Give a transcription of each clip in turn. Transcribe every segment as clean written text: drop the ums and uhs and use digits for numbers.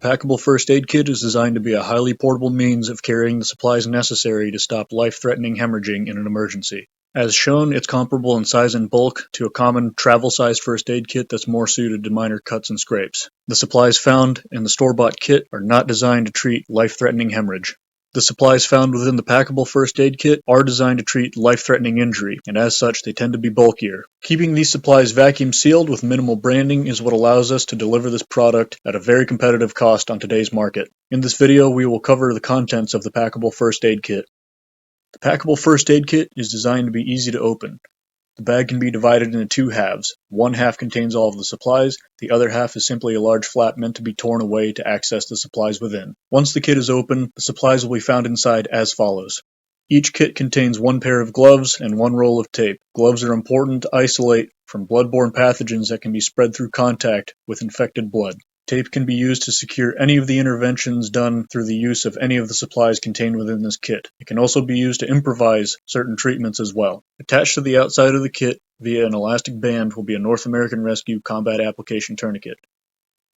Packable First Aid Kit is designed to be a highly portable means of carrying the supplies necessary to stop life-threatening hemorrhaging in an emergency. As shown, it's comparable in size and bulk to a common travel-sized first aid kit that's more suited to minor cuts and scrapes. The supplies found in the store-bought kit are not designed to treat life-threatening hemorrhage. The supplies found within the Packable First Aid Kit are designed to treat life-threatening injury, and as such they tend to be bulkier. Keeping these supplies vacuum sealed with minimal branding is what allows us to deliver this product at a very competitive cost on today's market. In this video we will cover the contents of the Packable First Aid Kit. The Packable First Aid Kit is designed to be easy to open. The bag can be divided into two halves. One half contains all of the supplies, the other half is simply a large flap meant to be torn away to access the supplies within. Once the kit is open, the supplies will be found inside as follows. Each kit contains one pair of gloves and one roll of tape. Gloves are important to isolate from bloodborne pathogens that can be spread through contact with infected blood. Tape can be used to secure any of the interventions done through the use of any of the supplies contained within this kit. It can also be used to improvise certain treatments as well. Attached to the outside of the kit via an elastic band will be a North American Rescue Combat Application Tourniquet.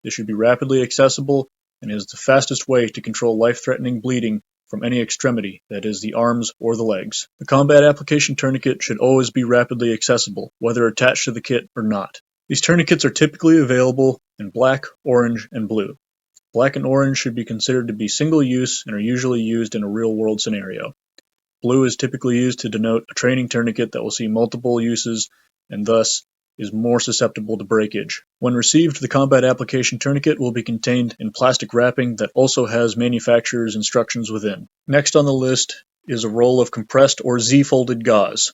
This should be rapidly accessible and is the fastest way to control life-threatening bleeding from any extremity, that is, the arms or the legs. The Combat Application Tourniquet should always be rapidly accessible, whether attached to the kit or not. These tourniquets are typically available in black, orange, and blue. Black and orange should be considered to be single-use and are usually used in a real-world scenario. Blue is typically used to denote a training tourniquet that will see multiple uses and thus is more susceptible to breakage. When received, the Combat Application Tourniquet will be contained in plastic wrapping that also has manufacturer's instructions within. Next on the list is a roll of compressed or Z-folded gauze.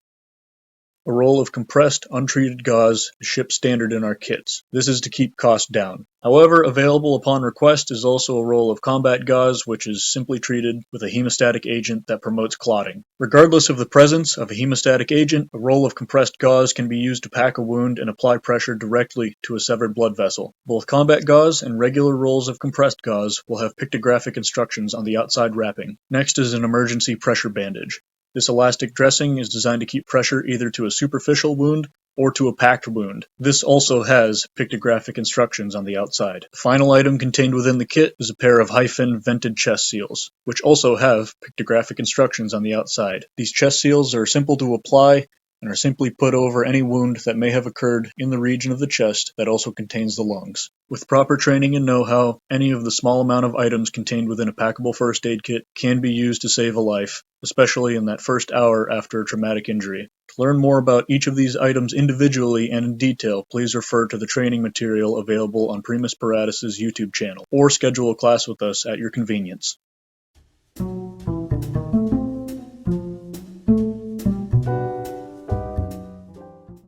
A roll of compressed, untreated gauze is shipped standard in our kits. This is to keep costs down. However, available upon request is also a roll of combat gauze, which is simply treated with a hemostatic agent that promotes clotting. Regardless of the presence of a hemostatic agent, a roll of compressed gauze can be used to pack a wound and apply pressure directly to a severed blood vessel. Both combat gauze and regular rolls of compressed gauze will have pictographic instructions on the outside wrapping. Next is an emergency pressure bandage. This elastic dressing is designed to keep pressure either to a superficial wound or to a packed wound. This also has pictographic instructions on the outside. The final item contained within the kit is a pair of hyphen vented chest seals, which also have pictographic instructions on the outside. These chest seals are simple to apply and are simply put over any wound that may have occurred in the region of the chest that also contains the lungs. With proper training and know-how, any of the small amount of items contained within a Packable First Aid Kit can be used to save a life, especially in that first hour after a traumatic injury. To learn more about each of these items individually and in detail, please refer to the training material available on Primus Paratus' YouTube channel, or schedule a class with us at your convenience.